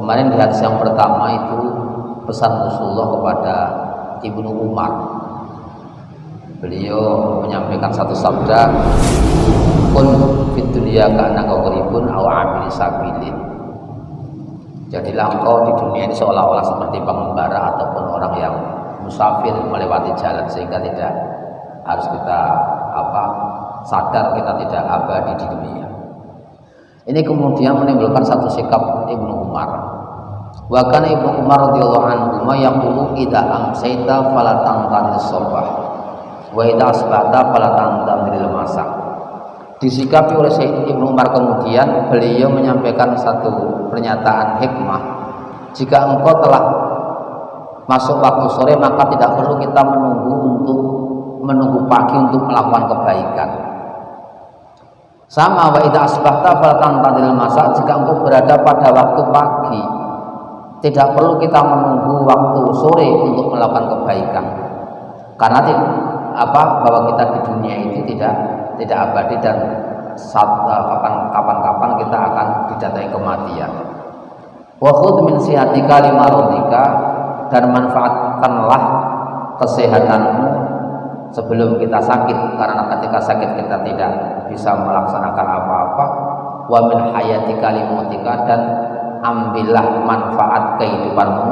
Kemarin di hadis yang pertama itu pesan Rasulullah kepada Ibnu Umar. Beliau menyampaikan satu sabda, kun fid dunya ka'annaka gharibun aw 'abir sabilin. Jadilah engkau di dunia ini seolah-olah seperti pengembara ataupun orang yang musafir melewati jalan, sehingga tidak harus kita sadar kita tidak abadi di dunia. Ini kemudian menimbulkan satu sikap Ibnu Umar. Wa kana Ibnu Umar radhiyallahu anhu yaqulu idza amsayta fala tantadir sabah wa idza asbahta fala tantadir masa. Disikapi oleh Ibnu Umar kemudian beliau menyampaikan satu pernyataan hikmah. Jika engkau telah masuk waktu sore, maka tidak perlu kita menunggu pagi untuk melakukan kebaikan. Sama wa idza asbahta fala tantadir masa, jika engkau berada pada waktu pagi, tidak perlu kita menunggu waktu sore untuk melakukan kebaikan. Karena bahwa kita di dunia itu tidak abadi dan kapan-kapan kita akan didatangi kematian. Wa khudh min sihatika limaradika, dan manfaatkanlah kesehatanmu sebelum kita sakit, karena ketika sakit kita tidak bisa melaksanakan apa-apa. Wa min hayatika limautika, dan ambillah manfaat kehidupanmu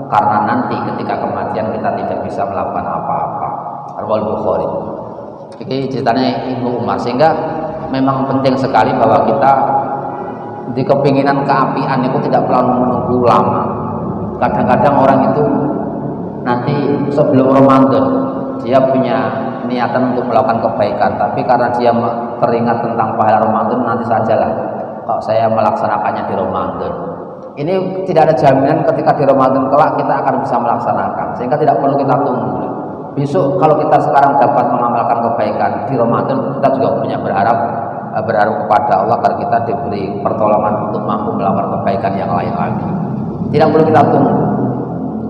karena nanti ketika kematian kita tidak bisa melakukan apa-apa. Riwayat Bukhari. Ini ceritanya Ibnu Umar, sehingga memang penting sekali bahwa kita di kepinginan keapian itu tidak perlu menunggu lama. Kadang-kadang orang itu nanti sebelum Ramadan dia punya niatan untuk melakukan kebaikan, tapi karena dia teringat tentang pahala Ramadan, nanti sajalah kalau saya melaksanakannya di Ramadan. Ini tidak ada jaminan ketika di Ramadan kelak kita akan bisa melaksanakan, sehingga tidak perlu kita tunggu. Besok kalau kita sekarang dapat mengamalkan kebaikan di Ramadan, kita juga punya berharap kepada Allah agar kita diberi pertolongan untuk mampu melakukan kebaikan yang lain lagi. Tidak perlu kita tunggu.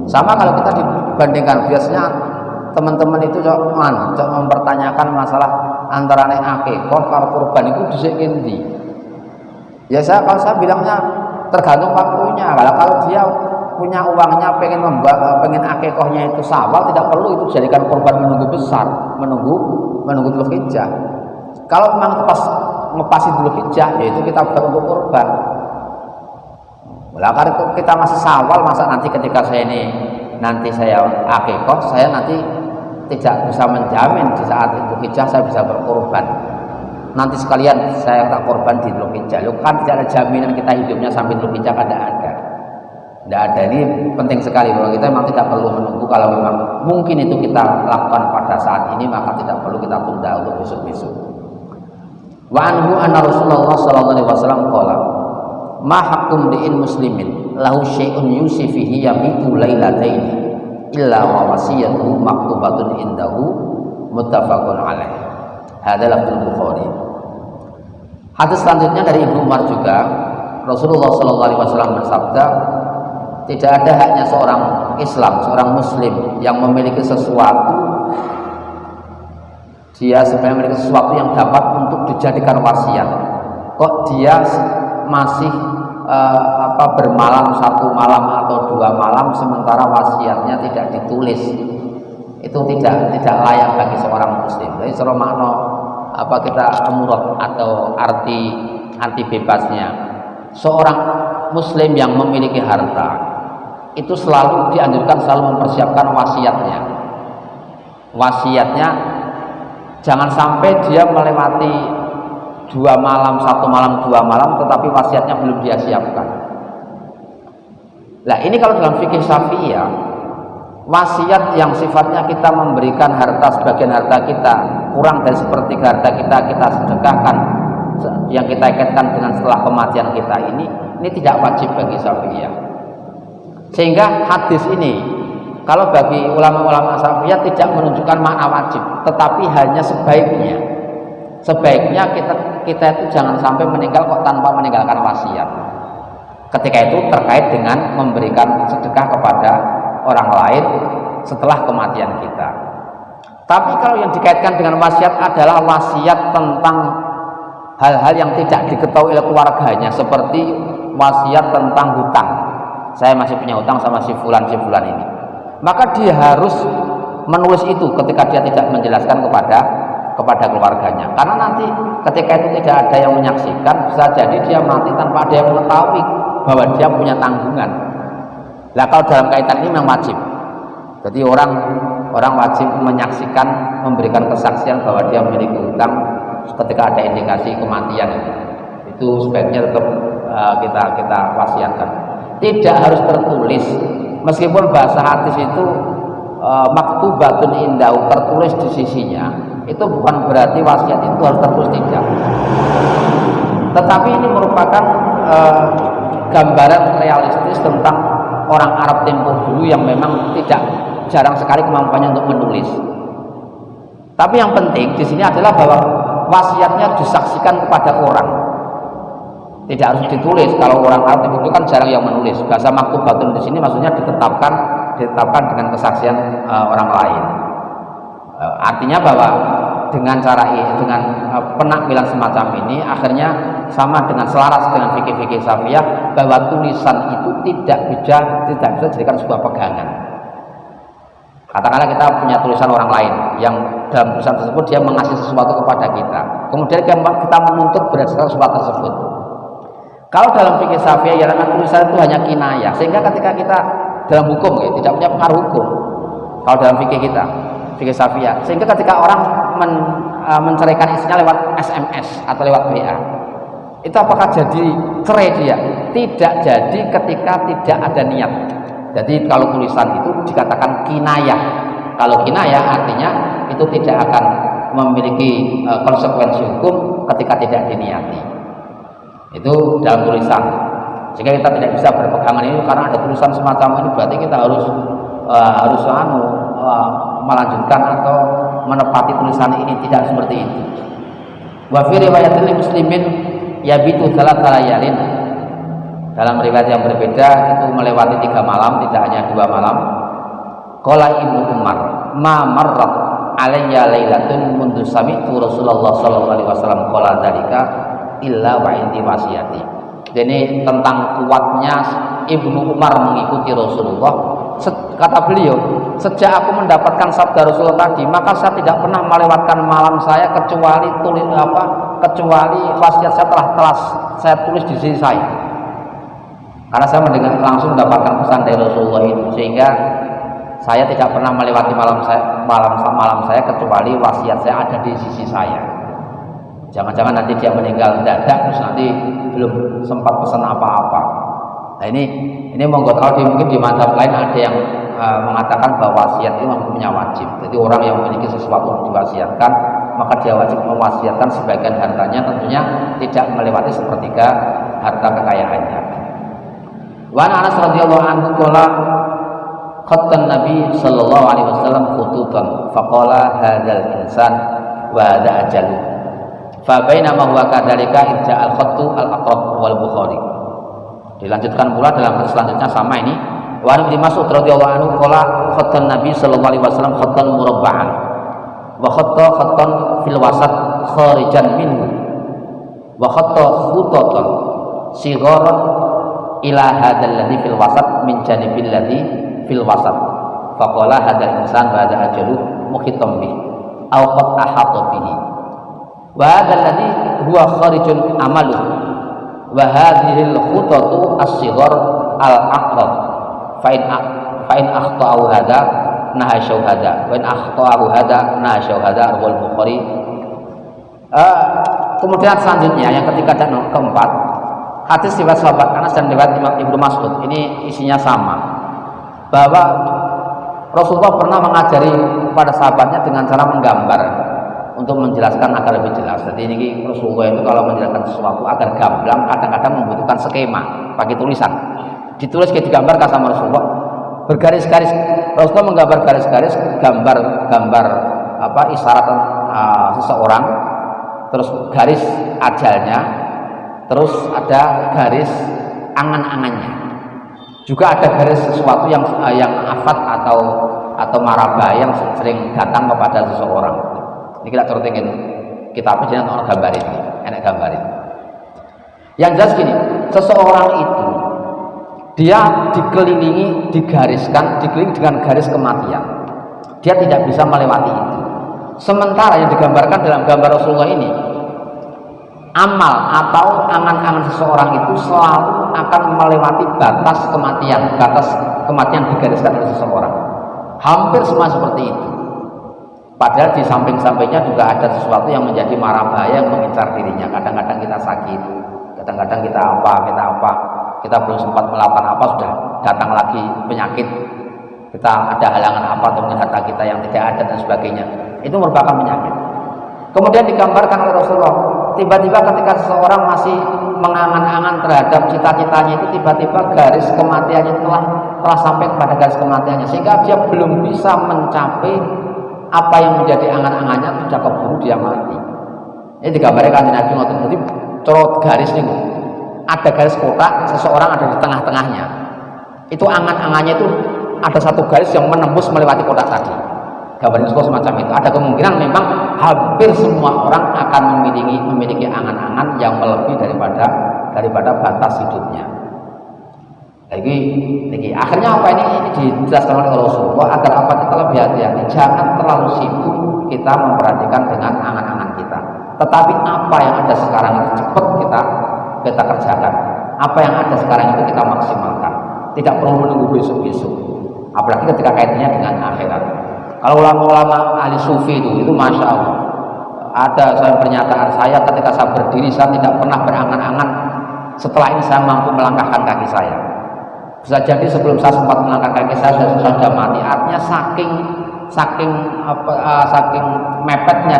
Sama kalau kita dibandingkan, biasanya teman-teman itu coba mempertanyakan masalah antara akikah karo kurban itu dhisik endi. Ya kalau saya bilangnya tergantung waktunya. Kalau dia punya uangnya pengen akikahnya itu Syawal, tidak perlu itu dijadikan kurban menunggu besar, menunggu Dzulhijjah. Kalau memang pas ngepasi Dzulhijjah, yaitu kita buat untuk kurban. Kalau kita masih Syawal, masa nanti ketika saya akikah, saya nanti tidak bisa menjamin di saat Dzulhijjah saya bisa berkorban. Nanti sekalian saya tak korban di Dzulhijjah. Kan tidak ada jaminan kita hidupnya sampai Dzulhijjah, kan tidak ada. Tidak ada. Ini penting sekali bahwa kita memang tidak perlu menunggu. Kalau memang mungkin itu kita lakukan pada saat ini, maka tidak perlu kita tunda untuk besok-besok. Wa anhu anna Rasulullah sallallahu alaihi wasallam qala ma haqqum li'in muslimin lahu syai'un yusifihi yabitu lailataini illa wa wasiyatuhu maktubatun indahu muttafaqun alaih. Hadza lafzul Bukhari. Hadis selanjutnya dari Ibnu Umar juga, Rasulullah sallallahu alaihi wasallam bersabda, tidak ada haknya seorang Islam, seorang Muslim yang memiliki sesuatu, dia sebenarnya memiliki sesuatu yang dapat untuk dijadikan wasiat, kok dia masih bermalam satu malam atau dua malam sementara wasiatnya tidak ditulis, itu tidak layak bagi seorang Muslim. Jadi secara makna kita murad atau arti bebasnya, seorang Muslim yang memiliki harta itu selalu dianjurkan selalu mempersiapkan wasiatnya jangan sampai dia melewati satu malam dua malam tetapi wasiatnya belum dia siapkan. Nah, ini kalau dalam fikih Syafi'iyah, wasiat yang sifatnya kita memberikan harta, sebagian harta kita kurang dari sepertiga harta kita sedekahkan, yang kita ikatkan dengan setelah kematian kita, ini tidak wajib bagi Syafi'iyah. Sehingga hadis ini kalau bagi ulama-ulama Syafi'iyah tidak menunjukkan makna wajib, tetapi hanya sebaiknya kita itu jangan sampai meninggal kok tanpa meninggalkan wasiat. Ketika itu terkait dengan memberikan sedekah kepada orang lain setelah kematian kita. Tapi kalau yang dikaitkan dengan wasiat adalah wasiat tentang hal-hal yang tidak diketahui oleh keluarganya, seperti wasiat tentang hutang. saya masih punya utang sama si fulan ini. Maka dia harus menulis itu ketika dia tidak menjelaskan kepada keluarganya. Karena nanti ketika itu tidak ada yang menyaksikan, bisa jadi dia mati tanpa ada yang mengetahui bahwa dia punya tanggungan. Nah, kalau dalam kaitan ini memang wajib. Jadi orang wajib menyaksikan, memberikan kesaksian bahwa dia memiliki utang ketika ada indikasi kematian. Itu sebaiknya tetap kita wasiatkan. Tidak harus tertulis, meskipun bahasa hadis itu maktubatun indahu, tertulis di sisinya, itu bukan berarti wasiat itu harus tertulis, tidak. Tetapi ini merupakan gambaran realistis tentang orang Arab tempo dulu yang memang jarang sekali kemampuannya untuk menulis. Tapi yang penting di sini adalah bahwa wasiatnya disaksikan kepada orang. Tidak harus ditulis. Kalau orang Arab itu kan jarang yang menulis. Bahasa maktubatun di sini maksudnya ditetapkan dengan kesaksian orang lain. Artinya bahwa dengan penakmilan semacam ini akhirnya sama dengan selaras dengan fikih-fikih Syafi'iyah bahwa tulisan itu tidak bisa dijadikan sebuah pegangan. Katakanlah kita punya tulisan orang lain yang dalam tulisan tersebut dia mengasih sesuatu kepada kita, kemudian kita menuntut berdasarkan sesuatu tersebut. Kalau dalam fikih Syafi'iyah tulisan itu hanya kinayah, sehingga ketika kita dalam hukum tidak punya pengaruh hukum. Kalau dalam fikih Syafi'iyah, sehingga ketika orang menceraikan istrinya lewat SMS atau lewat WA, itu apakah jadi cerai dia? Tidak jadi ketika tidak ada niat. Jadi kalau tulisan itu dikatakan kinayah. Kalau kinayah artinya itu tidak akan memiliki konsekuensi hukum ketika tidak diniati. Itu dalam tulisan. Jika kita tidak bisa berpegangan ini karena ada tulisan semacam ini, berarti kita harus melanjutkan atau menepati tulisan ini. Tidak seperti itu. Wa fi riwayatil muslimin yabitu thalathata layalin. Dalam riwayat yang berbeda itu melewati 3 malam, tidak hanya 2 malam. Qala Ibnu Umar, ma marrat alayya lailatun mundu sami'tu Rasulullah sallallahu alaihi wasallam qala dzalika illa wa indi wasiyati. Jadi tentang kuatnya Ibnu Umar mengikuti Rasulullah. Kata beliau, sejak aku mendapatkan sabda Rasulullah tadi, maka saya tidak pernah melewatkan malam saya kecuali wasiat saya telah saya tulis di sisi saya. Karena saya mendengar langsung mendapatkan pesan dari Rasulullah itu, sehingga saya tidak pernah melewati malam saya kecuali wasiat saya ada di sisi saya. Jangan-jangan nanti dia meninggal mendadak terus nanti belum sempat pesan apa-apa. Nah ini monggo, kalau mungkin di mazhab lain ada yang mengatakan bahwa wasiat itu hukumnya wajib. Jadi orang yang memiliki sesuatu untuk diwasiatkan, maka dia wajib mewasiatkan sebagian hartanya, tentunya tidak melewati sepertiga harta kekayaannya. Wa Anas radhiyallahu anhu qala khattan Nabi sallallahu alaihi wasallam khututan faqala hadzal insan wa hadza ajalu. Fa bainama huwa kadzalika idza al-khattu al-aqrab wal Bukhari. Dilanjutkan pula dalam hadis selanjutnya sama ini. Wa Ibnu Mas'ud radhiyallahu anhu qala khattan Nabi sallallahu alaihi wasallam khattan murabba'an wa khattan fil wasat kharijan minhu wa khatta khutatan sigharan ila hadzal ladzi fil wasat min janibil ladzi fil wasat faqala hadzal insan wa hadza ajalu muhitam bih aw qad ahata bihi wa hadzal ladzi huwa kharijun amalu wa hadhihi al khutatu as-sighar al aqrab fa in akhta'u hadza naha syauhada wa in akhta'u hadza naha syauhada wal Bukhari. Kemudian selanjutnya yang ketiga dan keempat, hadis riwayat sahabat Anas dan riwayat Ibnu Mas'ud, ini isinya sama, bahwa Rasulullah pernah mengajari kepada sahabatnya dengan cara menggambar untuk menjelaskan agar lebih jelas. Jadi ini Rasulullah itu kalau menjelaskan sesuatu agar gamblang kadang-kadang membutuhkan skema, pakai tulisan, ditulis kayak digambarkan sama Rasulullah, bergaris-garis. Rasulullah menggambar garis-garis, gambar isyarat seseorang, terus garis ajalnya, terus ada garis angan-angannya, juga ada garis sesuatu yang afat atau maraba yang sering datang kepada seseorang. Ini kita tertingin kitabnya jangan orang gambarin, enak gambarin. Yang jelas gini, seseorang itu dia dikelilingi dengan garis kematian. Dia tidak bisa melewati itu. Sementara yang digambarkan dalam gambar Rasulullah ini, amal atau angan-angan seseorang itu selalu akan melewati batas kematian digariskan oleh seseorang. Hampir semua seperti itu. Padahal di samping-sampingnya juga ada sesuatu yang menjadi mara bahaya yang mengincar dirinya. Kadang-kadang kita sakit, kadang-kadang kita kita belum sempat melakukan apa, sudah datang lagi penyakit. Kita ada halangan apa, atau mungkin harta kita yang tidak ada dan sebagainya. Itu merupakan penyakit. Kemudian digambarkan oleh Rasulullah, tiba-tiba ketika seseorang masih mengangan-angan terhadap cita-citanya itu, tiba-tiba garis kematiannya telah sampai kepada garis kematiannya, sehingga dia belum bisa mencapai apa yang menjadi angan-angannya, sudah keburu dia mati. Ini digambarkan Nabi ngoten. Jadi corot garis ini, ada garis kotak, seseorang ada di tengah-tengahnya. Itu angan-angannya itu ada satu garis yang menembus melewati kotak tadi. Gambarnya semacam itu. Ada kemungkinan memang hampir semua orang akan memiliki angan-angan yang melebihi daripada batas hidupnya. Lagi akhirnya apa ini dijelaskan oleh Rasulullah agar apa kita lebih hati-hati, jangan terlalu sibuk kita memperhatikan dengan angan-angan kita. Tetapi apa yang ada sekarang itu cepat kita kerjakan. Apa yang ada sekarang itu kita maksimalkan. Tidak perlu menunggu besok-besok. Apalagi ketika kaitannya dengan akhirat. Kalau ulama-ulama ahli sufi itu masya Allah, ada pernyataan saya ketika saya berdiri, saya tidak pernah berangan-angan setelah ini saya mampu melangkahkan kaki saya. Bisa jadi sebelum saya sempat melangkahkan kaki saya sudah mati. Artinya saking mepetnya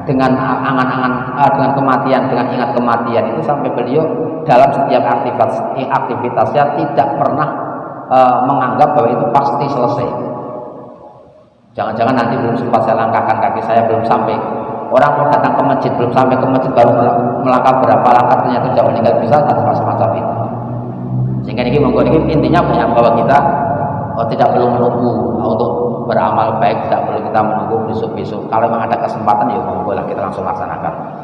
dengan angan-angan, dengan kematian, dengan ingat kematian itu, sampai beliau dalam setiap aktivitasnya tidak pernah menganggap bahwa itu pasti selesai. Jangan-jangan nanti belum sempat saya langkahkan kaki saya, belum sampai, orang mau datang ke masjid, belum sampai ke masjid baru melangkah berapa langkah ternyata sudah meninggal, bisa satu semacam itu. Sehingga ini intinya bahwa kita tidak perlu menunggu untuk beramal baik, tidak perlu kita menunggu besok-besok. Kalau memang ada kesempatan ya monggo lah kita langsung laksanakan.